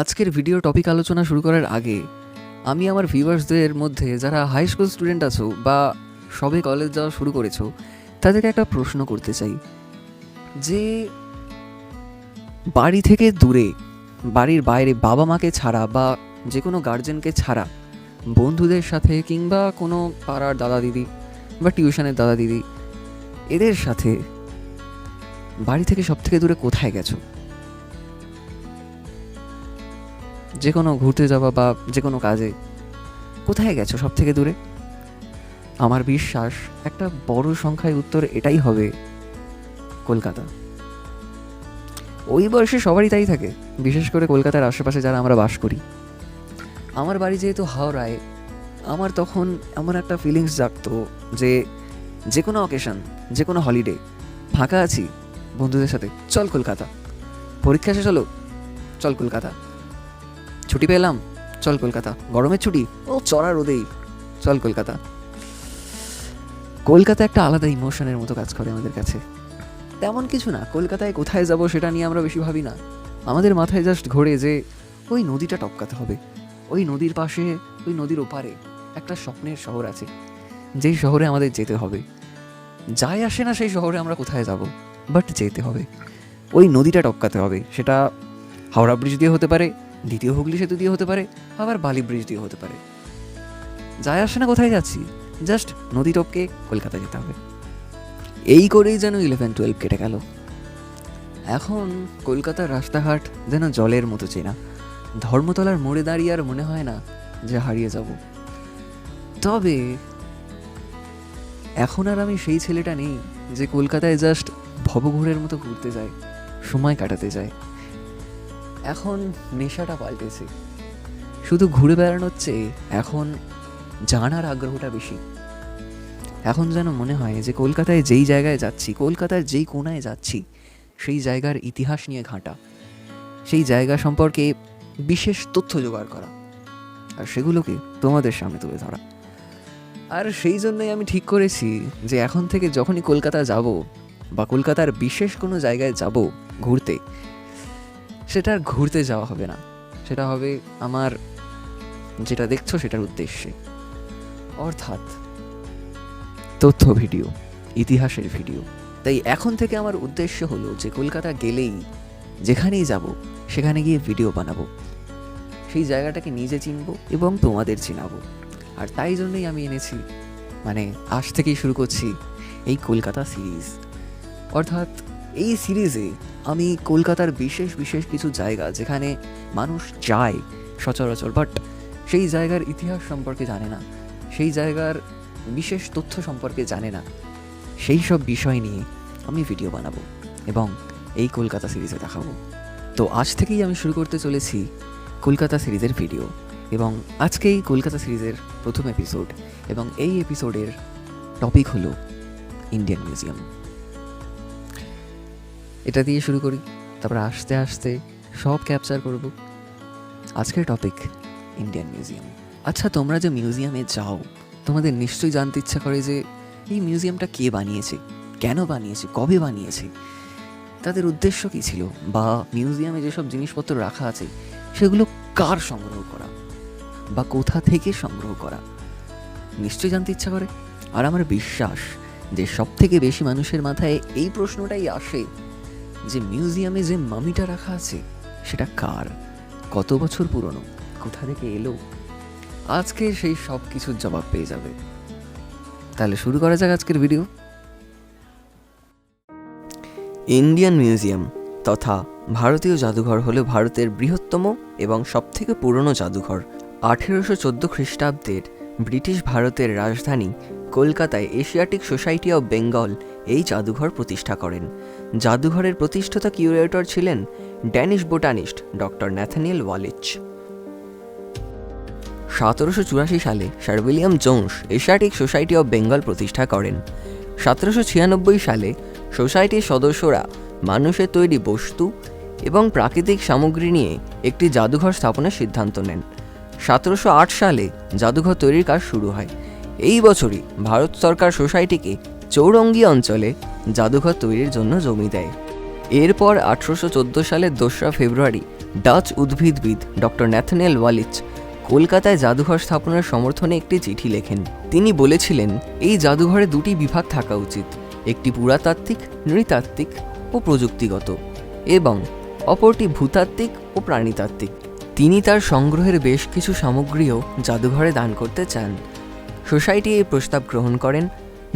আজকের video topic আলোচনা শুরু করার আগে আমি আমার ভিউয়ার্সদের মধ্যে যারা হাই স্কুল স্টুডেন্ট আছো বা সবে কলেজ যাওয়া শুরু করেছো তাদেরকে একটা প্রশ্ন করতে চাই যে বাড়ি থেকে দূরে, বাড়ির বাইরে বাবা মাকে ছাড়া বা যে কোনো গার্জেনকে ছাড়া বন্ধুদের সাথে কিংবা কোনো পাড়ার দাদা দিদি বা টিউশনের দাদা দিদি এদের সাথে বাড়ি থেকে সব থেকে দূরে কোথায় গেছো? যে কোনো ঘুরতে যাওয়া বা যে কোনো কাজে কোথায় গেছো সব থেকে দূরে? আমার বিশ্বাস একটা বড় সংখ্যায় উত্তর এটাই হবে কলকাতা। ওই বয়সে সবারই তাই থাকে, বিশেষ করে কলকাতার আশেপাশে যারা আমরা বাস করি। আমার বাড়ি যেহেতু হাওড়ায়, আমার তখন এমন একটা ফিলিংস জাগতো যে যে কোনো অকেশন, যে কোনো হলিডে ফাঁকা আছি বন্ধুদের সাথে, চল কলকাতা। পরীক্ষা শেষ হলো, চল কলকাতা। ছুটি পেলাম, চল কলকাতা। গরমের ছুটি, ও চড়া রোদেই, চল কলকাতা। কলকাতা একটা আলাদা ইমোশনের মতো কাজ করে আমাদের কাছে। তেমন কিছু না, কলকাতায় কোথায় যাব সেটা নিয়ে আমরা বেশি ভাবি না। আমাদের মাথায় জাস্ট ঘোরে যে ওই নদীটা টপকাতে হবে, ওই নদীর পাশে, ওই নদীর ওপারে একটা স্বপ্নের শহর আছে, যেই শহরে আমাদের যেতে হবে। যায় আসে না সেই শহরে আমরা কোথায় যাব, বাট যেতে হবে। ওই নদীটা টপকাতে হবে, সেটা হাওড়া ব্রিজ দিয়ে হতে পারে, দ্বিতীয় হুগলি সেতু দিয়ে হতে পারে, আবার বালি ব্রিজ দিয়ে হতে পারে। যায় আসে না কোথায় যাচ্ছি, জাস্ট নদী টপকে কলকাতা যেতে হবে। এই করেই যেন 11-12 কেটে গেল। এখন কলকাতার রাস্তাঘাট যেন জলের মতো চেনা। ধর্মতলার মোড়ে দাঁড়িয়ে আর মনে হয় না যে হারিয়ে যাব। তবে এখন আর আমি সেই ছেলেটা নেই যে কলকাতায় জাস্ট ভবঘুরের মতো ঘুরতে যায়, সময় কাটাতে যায়। এখন নেশাটা পাল্টেছে, শুধু ঘুরে বেড়ানোর চেয়ে এখন জানার আগ্রহটা বেশি। এখন যেন মনে হয় যে কলকাতায় যেই জায়গায় যাচ্ছি, কলকাতার যেই কোণায় যাচ্ছি, সেই জায়গার ইতিহাস নিয়ে ঘাঁটা, সেই জায়গা সম্পর্কে বিশেষ তথ্য জোগাড় করা, আর সেগুলোকে তোমাদের সামনে তুলে ধরা। আর সেই জন্যই আমি ঠিক করেছি যে এখন থেকে যখনই কলকাতা যাব বা কলকাতার বিশেষ কোনো জায়গায় যাব ঘুরতে, সেটা আর ঘুরতে যাওয়া হবে না, সেটা হবে আমার যেটা দেখছো সেটার উদ্দেশ্যে, অর্থাৎ তথ্য ভিডিও, ইতিহাসের ভিডিও। তাই এখন থেকে আমার উদ্দেশ্য হলো যে কলকাতা গেলেই যেখানেই যাব সেখানে গিয়ে ভিডিও বানাবো, সেই জায়গাটাকে নিজে চিনবো এবং তোমাদের চিনাবো। আর তাই জন্যই আমি এনেছি, আজ থেকেই শুরু করছি এই কলকাতা সিরিজ। অর্থাৎ এই সিরিজে আমি কলকাতার বিশেষ বিশেষ কিছু জায়গা যেখানে মানুষ যায় সচরাচর, বাট সেই জায়গার ইতিহাস সম্পর্কে জানে না, সেই জায়গার বিশেষ তথ্য সম্পর্কে জানে না, সেই সব বিষয় নিয়ে আমি ভিডিও বানাবো এবং এই কলকাতা সিরিজে দেখাবো। তো আজ থেকেই আমি শুরু করতে চলেছি কলকাতা সিরিজের ভিডিও, এবং আজকেই কলকাতা সিরিজের প্রথম এপিসোড, এবং এই এপিসোডের টপিক হলো ইন্ডিয়ান মিউজিয়াম। এটা দিয়ে শুরু করি, তারপর আস্তে আস্তে সব ক্যাপচার করব। আজকের টপিক ইন্ডিয়ান মিউজিয়াম। আচ্ছা, তোমরা যে মিউজিয়ামে যাও, তোমাদের নিশ্চয়ই জানতে ইচ্ছা করে যে এই মিউজিয়ামটা কে বানিয়েছে, কেন বানিয়েছে, কবে বানিয়েছে, তাদের উদ্দেশ্য কী ছিল, বা মিউজিয়ামে যেসব জিনিসপত্র রাখা আছে সেগুলো কার সংগ্রহ করা বা কোথা থেকে সংগ্রহ করা, নিশ্চয়ই জানতে ইচ্ছা করে। আর আমার বিশ্বাস যে সব থেকে বেশি মানুষের মাথায় এই প্রশ্নটাই আসে যে মিউজিয়ামে যে মামিটা রাখা আছে সেটা কার, কত বছর পুরনো, কোথা থেকে এলো। আজকে সেই সব কিছুর জবাব পেয়ে যাবে। তাহলে শুরু করা যাক আজকের ভিডিও। ইন্ডিয়ান মিউজিয়াম তথা ভারতীয় জাদুঘর হলো ভারতের বৃহত্তম এবং সবথেকে পুরনো জাদুঘর। 1814 খ্রিস্টাব্দের ব্রিটিশ ভারতের রাজধানী কলকাতায় এশিয়াটিক সোসাইটি অব বেঙ্গল এই জাদুঘর প্রতিষ্ঠা করেন। জাদুঘরের প্রতিষ্ঠাতা কিউরেটর ছিলেন Danish botanist doctor Nathaniel Wallich. 1784 সালে sir William Jones Asiatic society of Bengal প্রতিষ্ঠা করেন। 1796 সালে সোসাইটির সদস্যরা মানুষের তৈরি বস্তু এবং প্রাকৃতিক সামগ্রী নিয়ে একটি জাদুঘর স্থাপনের সিদ্ধান্ত নেন। 1708 সালে জাদুঘর তৈরির কাজ শুরু হয়। এই বছরই ভারত সরকার সোসাইটিকে চৌরঙ্গি অঞ্চলে জাদুঘর তৈরির জন্য জমি দেয়। এরপর 1814 সালের 2রা ফেব্রুয়ারি ডাচ উদ্ভিদবিদ ডক্টর ন্যাথানিয়েল ওয়ালিচ কলকাতায় জাদুঘর স্থাপনের সমর্থনে একটি চিঠি লেখেন। তিনি বলেছিলেন এই জাদুঘরে দুটি বিভাগ থাকা উচিত, একটি পুরাতাত্ত্বিক, নৃতাত্ত্বিক ও প্রযুক্তিগত, এবং অপরটি ভূতাত্ত্বিক ও প্রাণীতাত্ত্বিক। তিনি তার সংগ্রহের বেশ কিছু সামগ্রীও জাদুঘরে দান করতে চান। সোসাইটি এই প্রস্তাব গ্রহণ করেন।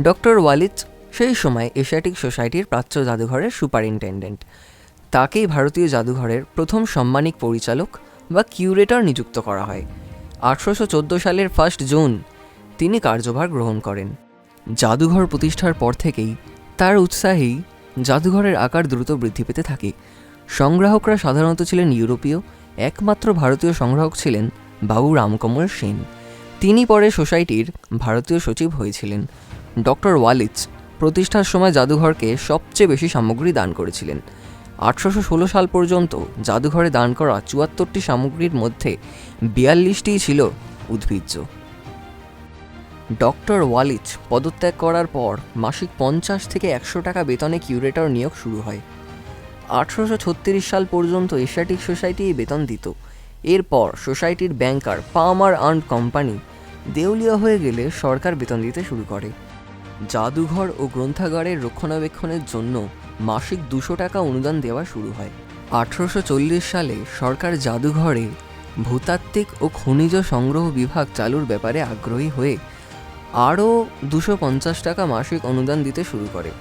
ডক্টর ওয়ালিচ সেই সময় এশিয়াটিক সোসাইটির প্রাচ্য জাদুঘরের সুপারিনটেন্ডেন্ট। তাকেই ভারতীয় জাদুঘরের প্রথম সাম্মানিক পরিচালক বা কিউরেটর নিযুক্ত করা হয়। 1814 সালের 1 জুন তিনি কার্যভার গ্রহণ করেন। জাদুঘর প্রতিষ্ঠার পর থেকেই তার উৎসাহেই জাদুঘরের আকার দ্রুত বৃদ্ধি পেতে থাকে। সংগ্রাহকরা সাধারণত ছিলেন ইউরোপীয়, একমাত্র ভারতীয় সংগ্রাহক ছিলেন বাবু রামকমল সেন। তিনি পরে সোসাইটির ভারতীয় সচিব হয়েছিলেন। ডক্টর ওয়ালিচ প্রতিষ্ঠার সময় জাদুঘরকে সবচেয়ে বেশি সামগ্রী দান করেছিলেন। 1816 সাল পর্যন্ত জাদুঘরে দান করা 74টি সামগ্রীর মধ্যে 42টিই ছিল উদ্ভিজ্জ। ডক্টর ওয়ালিচ পদত্যাগ করার পর মাসিক 50 থেকে 100 টাকা বেতনে কিউরেটর নিয়োগ শুরু হয়। 1836 সাল পর্যন্ত এশিয়াটিক সোসাইটি এই বেতন দিত। এরপর সোসাইটির ব্যাংকার পামার অ্যান্ড কোম্পানি দেউলিয়া হয়ে গেলে সরকার বেতন দিতে শুরু করে। জাদুঘর ও গ্রন্থাগারের রক্ষণাবেক্ষণের জন্য মাসিক 200 টাকা অনুদান দেওয়া শুরু হয়। 1840 সালে সরকার জাদুঘরে ভূতাত্ত্বিক ও খনিজ সংগ্রহ বিভাগ চালুর ব্যাপারে আগ্রহী হয়ে আরও 250 টাকা মাসিক অনুদান দিতে শুরু করে।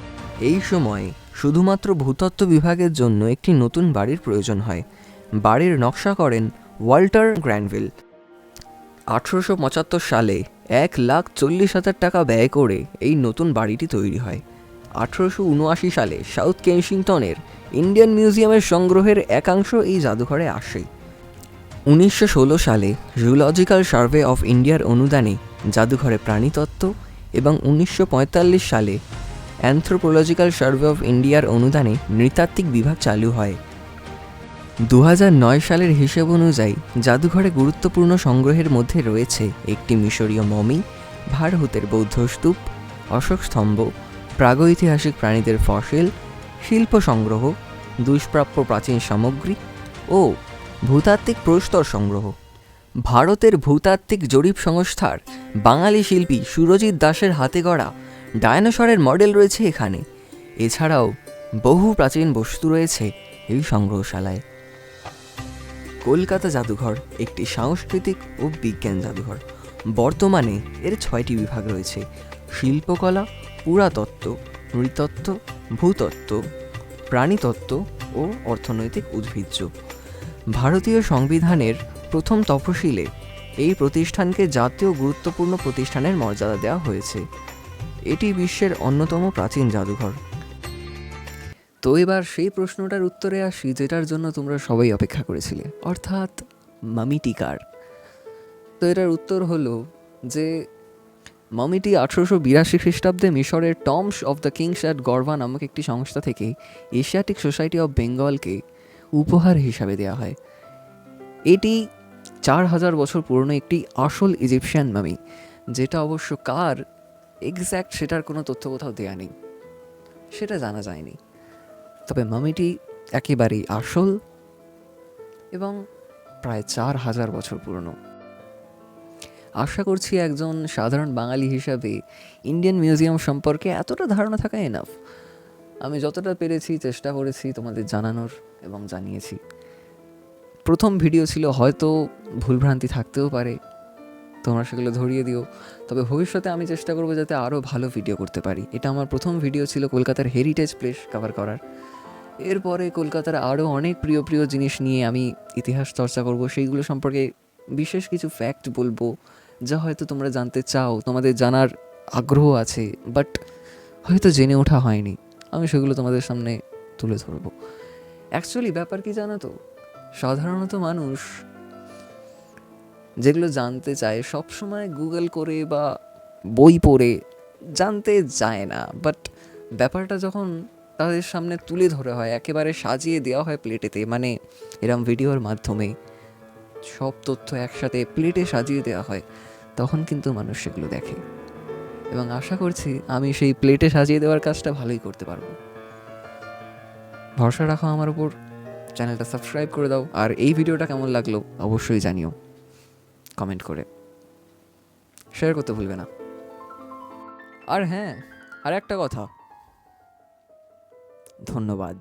এই সময় শুধুমাত্র ভূতত্ত্ব বিভাগের জন্য একটি নতুন বাড়ির প্রয়োজন হয়। বাড়ির নকশা করেন ওয়াল্টার গ্র্যানভিল। 1875 সালে 1,40,000 টাকা ব্যয় করে এই নতুন বাড়িটি তৈরি হয়। 1879 সালে সাউথ কেনসিংটনের ইন্ডিয়ান মিউজিয়ামের সংগ্রহের একাংশ এই জাদুঘরে আসে। 1916 সালে জুলজিক্যাল সার্ভে অফ ইন্ডিয়ার অনুদানে জাদুঘরে প্রাণীতত্ত্ব এবং 1945 সালে অ্যানথ্রোপোলজিক্যাল সার্ভে অফ ইন্ডিয়ার অনুদানে নৃতাত্ত্বিক বিভাগ চালু হয়। 2009 সালের হিসেব অনুযায়ী জাদুঘরে গুরুত্বপূর্ণ সংগ্রহের মধ্যে রয়েছে একটি মিশরীয় মমি, ভারহুতের বৌদ্ধ স্তূপ, অশোক স্তম্ভ, প্রাগৈতিহাসিক প্রাণীদের ফসিল, শিল্প সংগ্রহ, দুষ্প্রাপ্য প্রাচীন সামগ্রী ও ভূতাত্ত্বিক প্রস্তর সংগ্রহ। ভারতের ভূতাত্ত্বিক জরিপ সংস্থার বাঙালি শিল্পী সুরজিৎ দাসের হাতে গড়া ডায়নোসরের মডেল রয়েছে এখানে। এছাড়াও বহু প্রাচীন বস্তু রয়েছে এই সংগ্রহশালায়। কলকাতা জাদুঘর একটি সাংস্কৃতিক ও বিজ্ঞান জাদুঘর। বর্তমানে এর 6টি বিভাগ রয়েছে: শিল্পকলা, পুরাতত্ত্ব, নৃতত্ত্ব, ভূতত্ত্ব, প্রাণীতত্ত্ব ও অর্থনৈতিক উদ্ভিজ্জ। ভারতীয় সংবিধানের প্রথম তফসিলে এই প্রতিষ্ঠানকে জাতীয় গুরুত্বপূর্ণ প্রতিষ্ঠানের মর্যাদা দেওয়া হয়েছে। এটি বিশ্বের অন্যতম প্রাচীন জাদুঘর। তো এবার সেই প্রশ্নটার উত্তরে আসি যেটার জন্য তোমরা সবাই অপেক্ষা করেছিলে, অর্থাৎ মামিটি কার? তো এটার উত্তর হলো যে মামিটি 1882 খ্রিস্টাব্দে মিশরের tombs of the kings at গর্ভা নামক একটি সংস্থা থেকে এশিয়াটিক সোসাইটি অফ বেঙ্গলকে উপহার হিসাবে দেওয়া হয়। এটি 4000 বছর পুরনো একটি আসল ইজিপশিয়ান মামি, যেটা অবশ্য কার এক্স্যাক্ট সেটার কোনো তথ্য কোথাও দেওয়া নেই, সেটা জানা যায়নি। তবে মামিটি একেবারেই আসল এবং প্রায় 4000 বছর পুরনো। আশা করছি একজন সাধারণ বাঙালি হিসাবে ইন্ডিয়ান মিউজিয়াম সম্পর্কে এতটা ধারণা থাকা এনাফ। আমি যতটা পেরেছি চেষ্টা করেছি তোমাদের জানানোর এবং জানিয়েছি। প্রথম ভিডিও ছিল, হয়তো ভুলভ্রান্তি থাকতেও পারে, তোমরা সেগুলো ধরিয়ে দিও। তবে ভবিষ্যতে আমি চেষ্টা করবো যাতে আরও ভালো ভিডিও করতে পারি। এটা আমার প্রথম ভিডিও ছিল কলকাতার হেরিটেজ প্লেস কভার করার। এরপরে কলকাতার আরও অনেক প্রিয় প্রিয় জিনিস নিয়ে আমি ইতিহাস চর্চা করব, সেইগুলো সম্পর্কে বিশেষ কিছু ফ্যাক্ট বলবো যা হয়তো তোমরা জানতে চাও, তোমাদের জানার আগ্রহ আছে, বাট হয়তো জেনে ওঠা হয়নি। আমি সেগুলো তোমাদের সামনে তুলে ধরবো। অ্যাকচুয়ালি ব্যাপার কি জানো তো, সাধারণত মানুষ যেগুলো জানতে চায় সবসময় গুগল করে বা বই পড়ে জানতে যায় না, বাট ব্যাপারটা যখন তাদের সামনে তুলে ধরা হয়, একেবারে সাজিয়ে দেওয়া হয় প্লেটেতে, মানে এরম ভিডিওর মাধ্যমে সব তথ্য একসাথে প্লেটে সাজিয়ে দেওয়া হয়, তখন কিন্তু মানুষ সেগুলো দেখে। এবং আশা করছি আমি সেই প্লেটে সাজিয়ে দেওয়ার কাজটা ভালোই করতে পারবো। ভরসা রাখো আমার উপর, চ্যানেলটা সাবস্ক্রাইব করে দাও, আর এই ভিডিওটা কেমন লাগলো অবশ্যই জানিও কমেন্ট করে। শেয়ার করতে ভুলবে না। আর হ্যাঁ, আর একটা কথা, ধন্যবাদ।